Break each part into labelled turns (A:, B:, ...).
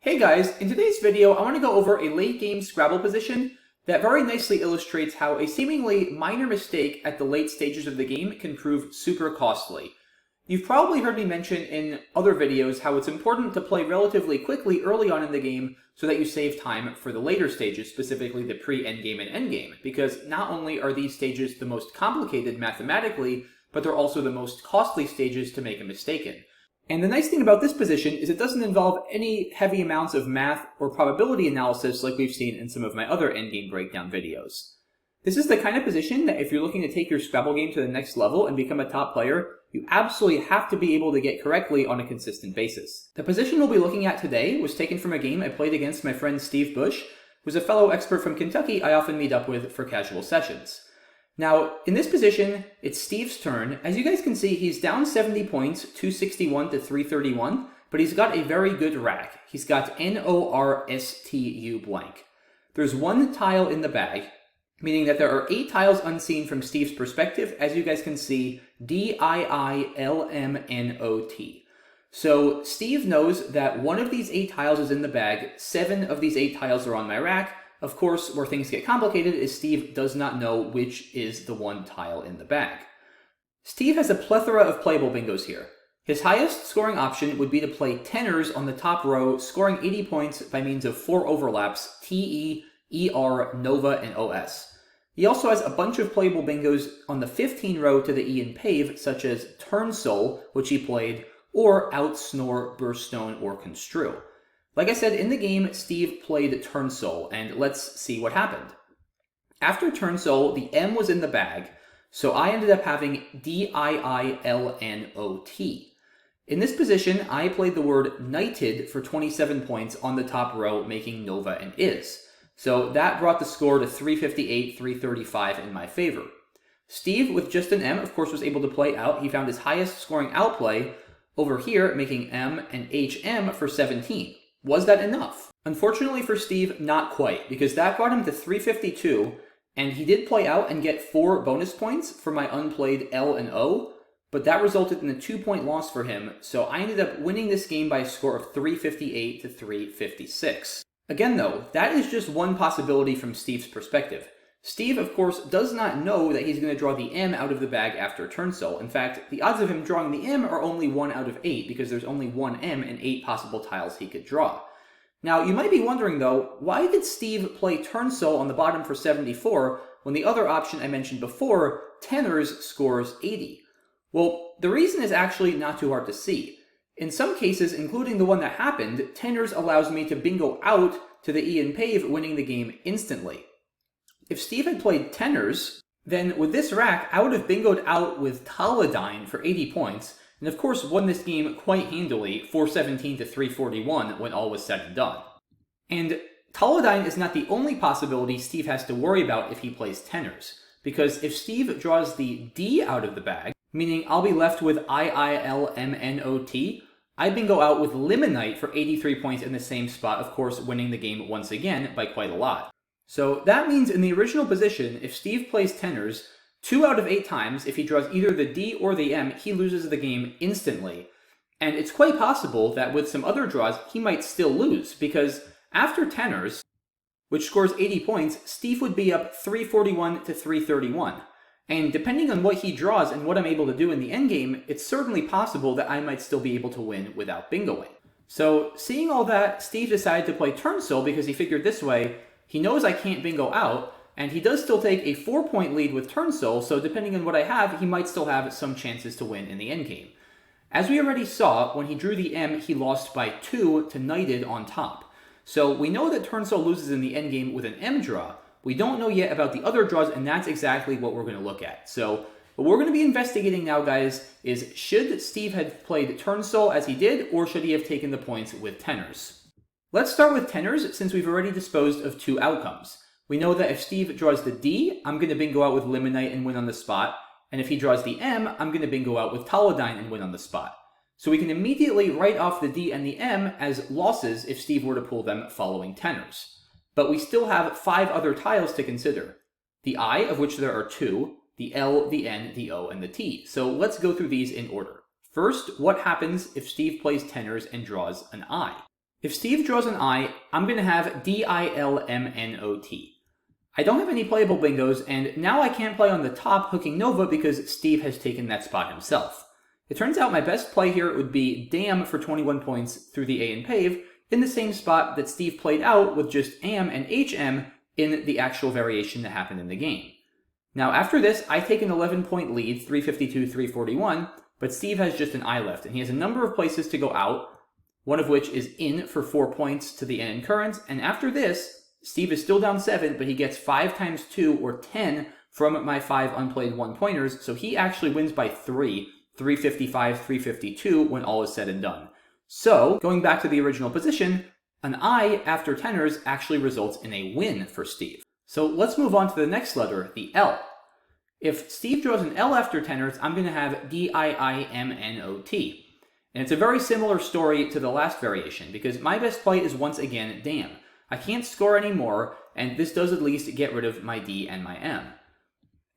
A: Hey guys, in today's video I want to go over a late game Scrabble position that very nicely illustrates how a seemingly minor mistake at the late stages of the game can prove super costly. You've probably heard me mention in other videos how it's important to play relatively quickly early on in the game so that you save time for the later stages, specifically the pre-endgame and endgame, because not only are these stages the most complicated mathematically, but they're also the most costly stages to make a mistake in. And the nice thing about this position is it doesn't involve any heavy amounts of math or probability analysis like we've seen in some of my other endgame breakdown videos. This is the kind of position that if you're looking to take your Scrabble game to the next level and become a top player, you absolutely have to be able to get correctly on a consistent basis. The position we'll be looking at today was taken from a game I played against my friend Steve Bush, who's a fellow expert from Kentucky I often meet up with for casual sessions. Now, in this position, it's Steve's turn. As you guys can see, he's down 70 points, 261 to 331, but he's got a very good rack. He's got Norstu blank. There's one tile in the bag, meaning that there are 8 tiles unseen from Steve's perspective. As you guys can see, DIILMNOT. So Steve knows that one of these 8 tiles is in the bag, 7 of these 8 tiles are on my rack. Of course, where things get complicated is Steve does not know which is the one tile in the bag. Steve has a plethora of playable bingos here. His highest scoring option would be to play tenors on the top row, scoring 80 points by means of 4 overlaps, TE, ER, Nova, and OS. He also has a bunch of playable bingos on the 15 row to the E and Pave, such as Turn Soul, which he played, or Out, Snore, Burststone, or Construe. Like I said, in the game, Steve played Turn Soul, and let's see what happened. After Turn Soul, the M was in the bag, so I ended up having DIILNOT. In this position, I played the word Knighted for 27 points on the top row, making Nova and Is. So that brought the score to 358, 335 in my favor. Steve, with just an M, of course, was able to play out. He found his highest scoring outplay over here, making M and HM for 17. Was that enough? Unfortunately for Steve, not quite, because that brought him to 352, and he did play out and get 4 bonus points for my unplayed L and O, but that resulted in a 2-point loss for him, so I ended up winning this game by a score of 358 to 356. Again though, that is just one possibility from Steve's perspective. Steve, of course, does not know that he's going to draw the M out of the bag after Turn Soul. In fact, the odds of him drawing the M are only 1 out of 8, because there's only one M and 8 possible tiles he could draw. Now, you might be wondering, though, why did Steve play Turn Soul on the bottom for 74, when the other option I mentioned before, Tenors, scores 80? Well, the reason is actually not too hard to see. In some cases, including the one that happened, Tenors allows me to bingo out to the E and Pave, winning the game instantly. If Steve had played Tenors, then with this rack, I would have bingoed out with Taladyne for 80 points, and of course won this game quite handily, 417 to 341 when all was said and done. And Taladyne is not the only possibility Steve has to worry about if he plays Tenors, because if Steve draws the D out of the bag, meaning I'll be left with IILMNOT, I bingo out with Limonite for 83 points in the same spot, of course winning the game once again by quite a lot. So that means in the original position, if Steve plays Tenors, 2 out of 8 times, if he draws either the D or the M, he loses the game instantly. And it's quite possible that with some other draws, he might still lose, because after Tenors, which scores 80 points, Steve would be up 341 to 331. And depending on what he draws and what I'm able to do in the endgame, it's certainly possible that I might still be able to win without bingoing. So seeing all that, Steve decided to play Turn Soul because he figured this way, he knows I can't bingo out, and he does still take a 4-point lead with Turn Soul, so depending on what I have, he might still have some chances to win in the endgame. As we already saw, when he drew the M, he lost by 2 to Knighted on top. So we know that Turn Soul loses in the endgame with an M draw. We don't know yet about the other draws, and that's exactly what we're going to look at. So what we're going to be investigating now, guys, is should Steve have played Turn Soul as he did, or should he have taken the points with Tenors? Let's start with Tenors, since we've already disposed of 2 outcomes. We know that if Steve draws the D, I'm going to bingo out with Limonite and win on the spot, and if he draws the M, I'm going to bingo out with Taladyne and win on the spot. So we can immediately write off the D and the M as losses if Steve were to pull them following Tenors. But we still have 5 other tiles to consider. The I, of which there are 2, the L, the N, the O, and the T. So let's go through these in order. First, what happens if Steve plays Tenors and draws an I? If Steve draws an I, I'm going to have D-I-L-M-N-O-T. I don't have any playable bingos, and now I can't play on the top hooking Nova because Steve has taken that spot himself. It turns out my best play here would be Dam for 21 points through the A and Pave, in the same spot that Steve played out with just Am and HM in the actual variation that happened in the game. Now after this, I take an 11-point lead, 352-341, but Steve has just an I left, and he has a number of places to go out, one of which is in for 4 points to the N in current, and after this, Steve is still down 7, but he gets 5 times 2, or 10, from my 5 unplayed 1-pointers, so he actually wins by 3, 355-352 when all is said and done. So, going back to the original position, an I after tenors actually results in a win for Steve. So let's move on to the next letter, the L. If Steve draws an L after tenors, I'm going to have D-I-I-M-N-O-T. And it's a very similar story to the last variation, because my best play is once again Dam. I can't score anymore, and this does at least get rid of my D and my M.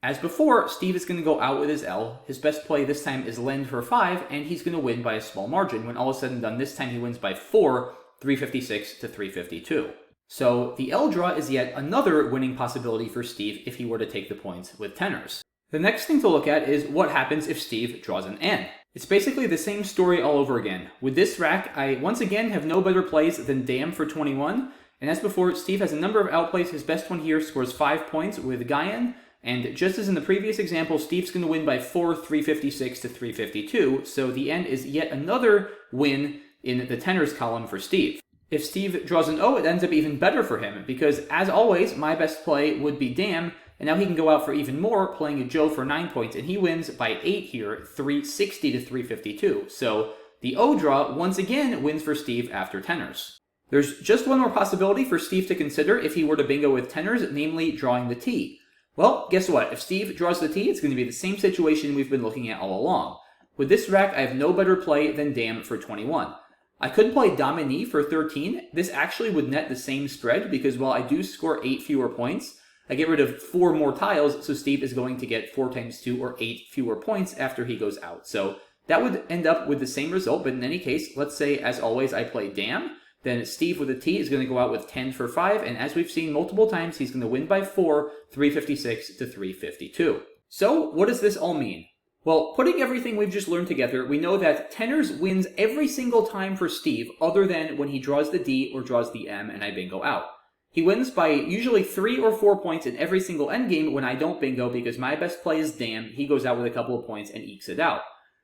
A: As before, Steve is going to go out with his L. His best play this time is Lend for 5, and he's going to win by a small margin. When all is said and done, this time he wins by 4, 356-352. So the L draw is yet another winning possibility for Steve if he were to take the points with tenors. The next thing to look at is what happens if Steve draws an N. It's basically the same story all over again. With this rack, I once again have no better plays than Dam for 21, and as before, Steve has a number of outplays. His best one here scores 5 points with Guyan, and just as in the previous example, Steve's going to win by 4, 356-352, so the N is yet another win in the tenors column for Steve. If Steve draws an O, it ends up even better for him, because as always, my best play would be Dam, and now he can go out for even more, playing a Joe for 9 points, and he wins by 8 here, 360-352. So the O draw once again wins for Steve after tenors. There's just one more possibility for Steve to consider if he were to bingo with tenors, namely drawing the T. Well, guess what? If Steve draws the T, it's going to be the same situation we've been looking at all along. With this rack, I have no better play than Dam for 21. I could play Domini for 13. This actually would net the same spread, because while I do score 8 fewer points, I get rid of 4 more tiles, so Steve is going to get 4 times 2, or 8 fewer points after he goes out. So that would end up with the same result, but in any case, let's say, as always, I play Dam. Then Steve with a T is going to go out with 10 for 5, and as we've seen multiple times, he's going to win by 4, 356-352. So, what does this all mean? Well, putting everything we've just learned together, we know that tenors wins every single time for Steve, other than when he draws the D or draws the M and I bingo out. He wins by usually 3 or 4 points in every single endgame when I don't bingo, because my best play is Dam, he goes out with a couple of points and ekes it out.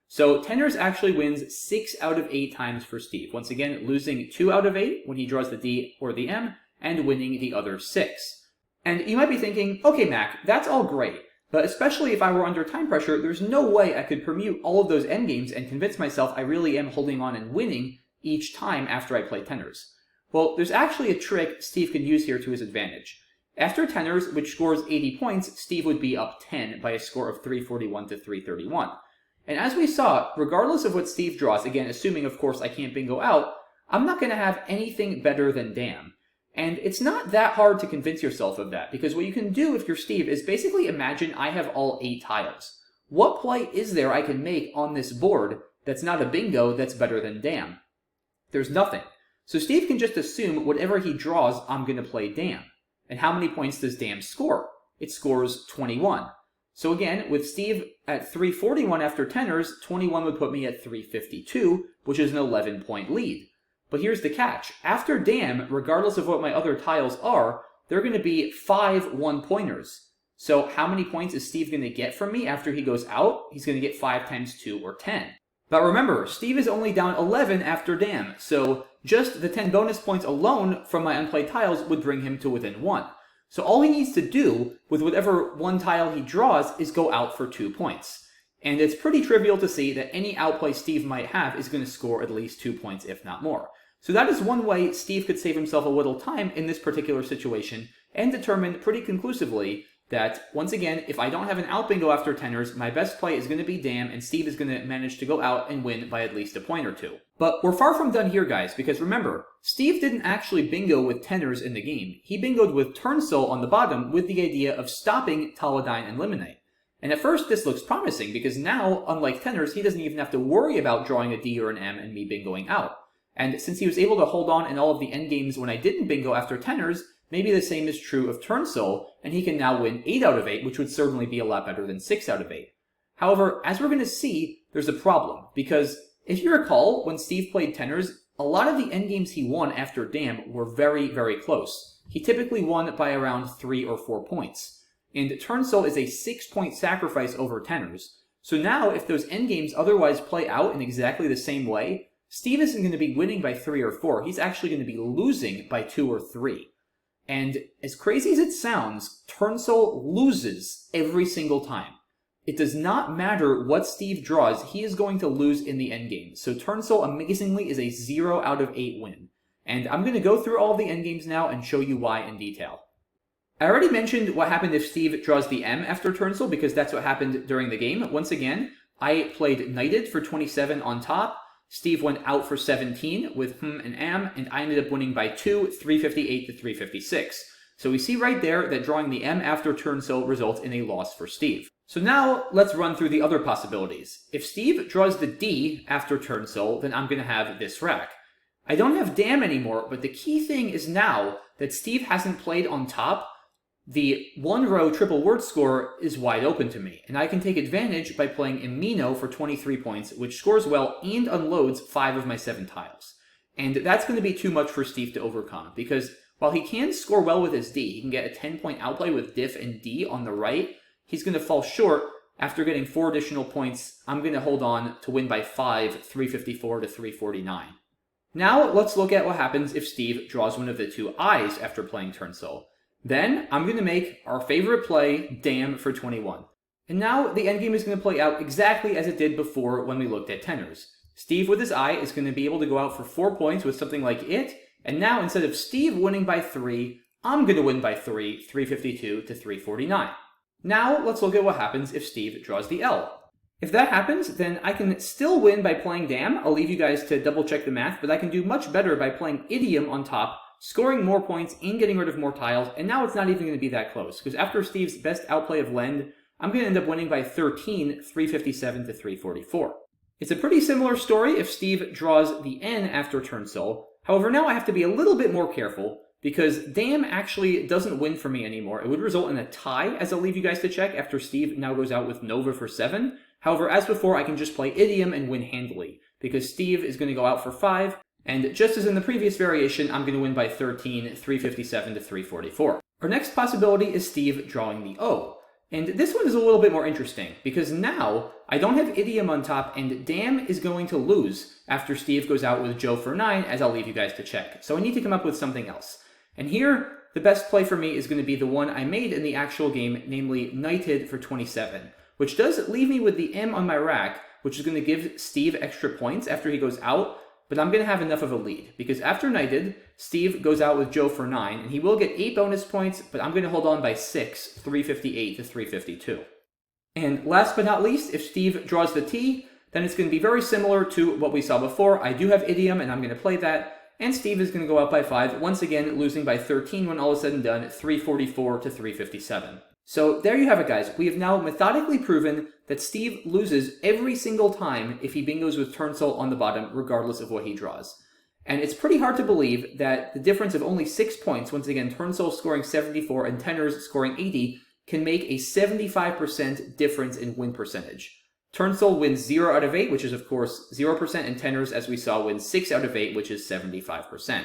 A: So tenors actually wins 6 out of 8 times for Steve. Once again, losing 2 out of 8 when he draws the D or the M, and winning the other 6. And you might be thinking, okay Mac, that's all great, but especially if I were under time pressure, there's no way I could permute all of those endgames and convince myself I really am holding on and winning each time after I play tenors. Well, there's actually a trick Steve can use here to his advantage. After tenors, which scores 80 points, Steve would be up 10 by a score of 341-331. And as we saw, regardless of what Steve draws, again, assuming, of course, I can't bingo out, I'm not going to have anything better than Dam. And it's not that hard to convince yourself of that, because what you can do if you're Steve is basically imagine I have all 8 tiles. What play is there I can make on this board that's not a bingo that's better than Dam? There's nothing. So Steve can just assume whatever he draws, I'm going to play Dam. And how many points does Dam score? It scores 21. So again, with Steve at 341 after tenors, 21 would put me at 352, which is an 11-point lead. But here's the catch. After Dam, regardless of what my other tiles are, they're going to be 5 one-pointers. So how many points is Steve going to get from me after he goes out? He's going to get 5 times 2, or 10. But remember, Steve is only down 11 after Dam, so just the 10 bonus points alone from my unplayed tiles would bring him to within 1. So all he needs to do with whatever one tile he draws is go out for 2 points. And it's pretty trivial to see that any outplay Steve might have is going to score at least 2 points, if not more. So that is one way Steve could save himself a little time in this particular situation, and determine pretty conclusively that, once again, if I don't have an out bingo after tenors, my best play is going to be Dam, and Steve is going to manage to go out and win by at least a point or 2. But we're far from done here, guys, because remember, Steve didn't actually bingo with tenors in the game. He bingoed with Turnsoul on the bottom with the idea of stopping Taladyne and Limonite. And at first this looks promising, because now, unlike tenors, he doesn't even have to worry about drawing a D or an M and me bingoing out. And since he was able to hold on in all of the endgames when I didn't bingo after tenors, maybe the same is true of Turnsole, and he can now win 8 out of 8, which would certainly be a lot better than 6 out of 8. However, as we're going to see, there's a problem, because if you recall, when Steve played tenors, a lot of the endgames he won after Dam were very, very close. He typically won by around 3 or 4 points. And Turnsole is a 6-point sacrifice over tenors. So now, if those endgames otherwise play out in exactly the same way, Steve isn't going to be winning by 3 or 4. He's actually going to be losing by 2 or 3. And as crazy as it sounds, Turnsole loses every single time. It does not matter what Steve draws, he is going to lose in the endgame. So Turnsole, amazingly, is a 0 out of 8 win. And I'm going to go through all the endgames now and show you why in detail. I already mentioned what happened if Steve draws the M after Turnsole, because that's what happened during the game. Once again, I played Knighted for 27 on top. Steve went out for 17 with and Am, and I ended up winning by 2, 358 to 356. So we see right there that drawing the M after Turnsole results in a loss for Steve. So now let's run through the other possibilities. If Steve draws the D after Turnsole, then I'm going to have this rack. I don't have Dam anymore, but the key thing is now that Steve hasn't played on top, the 1-row triple word score is wide open to me, and I can take advantage by playing Amino for 23 points, which scores well and unloads 5 of my 7 tiles. And that's going to be too much for Steve to overcome, because while he can score well with his D, he can get a 10-point outplay with Diff and D on the right, he's going to fall short. After getting 4 additional points, I'm going to hold on to win by 5, 354 to 349. Now let's look at what happens if Steve draws one of the 2 I's after playing Turnsole. Then I'm going to make our favorite play, Dam for 21. And now the endgame is going to play out exactly as it did before when we looked at tenors. Steve with his I is going to be able to go out for 4 points with something like it, and now instead of Steve winning by 3, I'm going to win by 3, 352 to 349. Now let's look at what happens if Steve draws the L. If that happens, then I can still win by playing Dam. I'll leave you guys to double check the math, but I can do much better by playing Idiom on top, scoring more points and getting rid of more tiles, and now it's not even going to be that close, because after Steve's best outplay of Lend, I'm going to end up winning by 13, 357 to 344. It's a pretty similar story if Steve draws the N after Turnsole. However, now I have to be a little bit more careful, because Dam actually doesn't win for me anymore. It would result in a tie, as I'll leave you guys to check after Steve now goes out with Nova for 7. However, as before, I can just play Idiom and win handily, because Steve is going to go out for 5, and just as in the previous variation, I'm going to win by 13, 357 to 344. Our next possibility is Steve drawing the O. And this one is a little bit more interesting, because now I don't have Idiom on top, and Dam is going to lose after Steve goes out with Joe for 9, as I'll leave you guys to check. So I need to come up with something else. And here, the best play for me is going to be the one I made in the actual game, namely Knighted for 27, which does leave me with the M on my rack, which is going to give Steve extra points after he goes out, but I'm going to have enough of a lead, because after Knighted, Steve goes out with Joe for 9, and he will get 8 bonus points, but I'm going to hold on by 6, 358 to 352. And last but not least, if Steve draws the T, then it's going to be very similar to what we saw before. I do have Idiom, and I'm going to play that, and Steve is going to go out by 5, once again losing by 13 when all is said and done, 344 to 357. So there you have it, guys. We have now methodically proven that Steve loses every single time if he bingos with Turnsole on the bottom, regardless of what he draws. And it's pretty hard to believe that the difference of only 6 points, once again, Turnsole scoring 74 and tenors scoring 80, can make a 75% difference in win percentage. Turnsole wins 0 out of 8, which is of course 0%, and tenors, as we saw, wins 6 out of 8, which is 75%.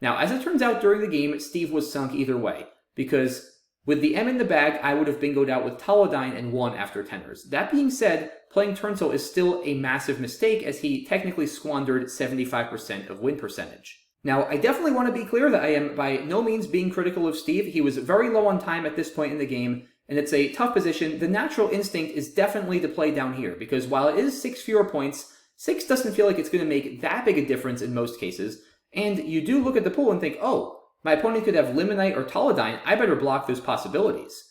A: Now, as it turns out during the game, Steve was sunk either way, because with the M in the bag, I would have bingoed out with Taladyne and won after tenors. That being said, playing Turnsole is still a massive mistake, as he technically squandered 75% of win percentage. Now, I definitely want to be clear that I am by no means being critical of Steve. He was very low on time at this point in the game, and it's a tough position. The natural instinct is definitely to play down here, because while it is 6 fewer points, 6 doesn't feel like it's going to make that big a difference in most cases, and you do look at the pool and think, oh, my opponent could have Limonite or Taladyne, I better block those possibilities.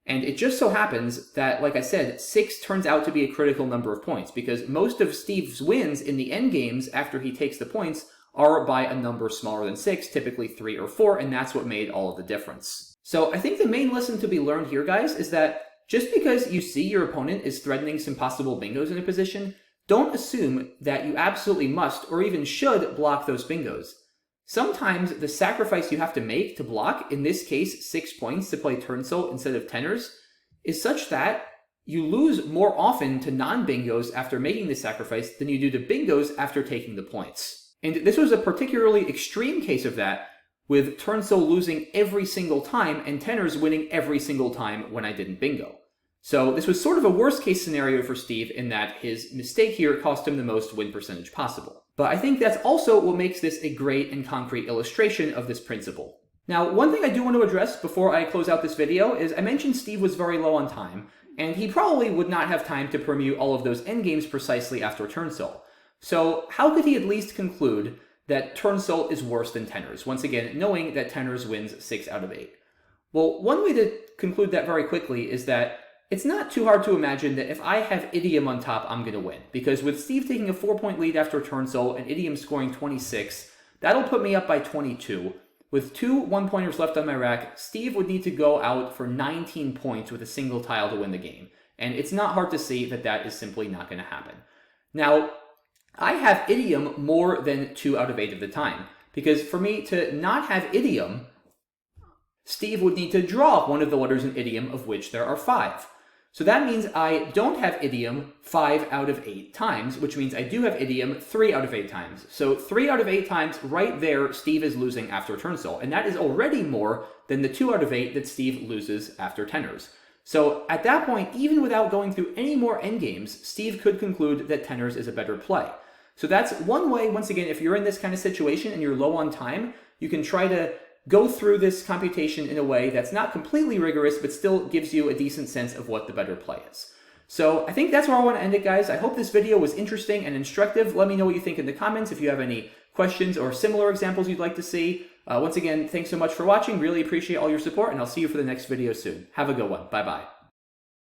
A: And it just so happens that, like I said, 6 turns out to be a critical number of points, because most of Steve's wins in the end games after he takes the points are by a number smaller than 6, typically 3 or 4, and that's what made all of the difference. So I think the main lesson to be learned here, guys, is that just because you see your opponent is threatening some possible bingos in a position, don't assume that you absolutely must or even should block those bingos. Sometimes the sacrifice you have to make to block, in this case 6 points to play Turnsel instead of tenors, is such that you lose more often to non-bingos after making the sacrifice than you do to bingos after taking the points. And this was a particularly extreme case of that, with Turnsel losing every single time and tenors winning every single time when I didn't bingo. So this was sort of a worst case scenario for Steve in that his mistake here cost him the most win percentage possible. But I think that's also what makes this a great and concrete illustration of this principle. Now, one thing I do want to address before I close out this video is I mentioned Steve was very low on time, and he probably would not have time to permute all of those endgames precisely after Turnsel. So how could he at least conclude that Turnsel is worse than tenors, once again knowing that tenors wins 6 out of 8? Well, one way to conclude that very quickly is that it's not too hard to imagine that if I have Idiom on top, I'm going to win. Because with Steve taking a 4-point lead after Turnsel and Idiom scoring 26, that'll put me up by 22. With 2 1-pointers left on my rack, Steve would need to go out for 19 points with a single tile to win the game. And it's not hard to see that that is simply not going to happen. Now, I have Idiom more than 2 out of 8 of the time. Because for me to not have Idiom, Steve would need to draw one of the letters in Idiom, of which there are 5. So that means I don't have Idiom 5 out of 8 times, which means I do have Idiom 3 out of 8 times. So 3 out of 8 times, right there, Steve is losing after Turnsel. And that is already more than the 2 out of 8 that Steve loses after tenors. So at that point, even without going through any more endgames, Steve could conclude that tenors is a better play. So that's one way, once again, if you're in this kind of situation and you're low on time, you can try to go through this computation in a way that's not completely rigorous, but still gives you a decent sense of what the better play is. So I think that's where I want to end it, guys. I hope this video was interesting and instructive. Let me know what you think in the comments if you have any questions or similar examples you'd like to see. Once again, thanks so much for watching. Really appreciate all your support, and I'll see you for the next video soon. Have a good one. Bye-bye.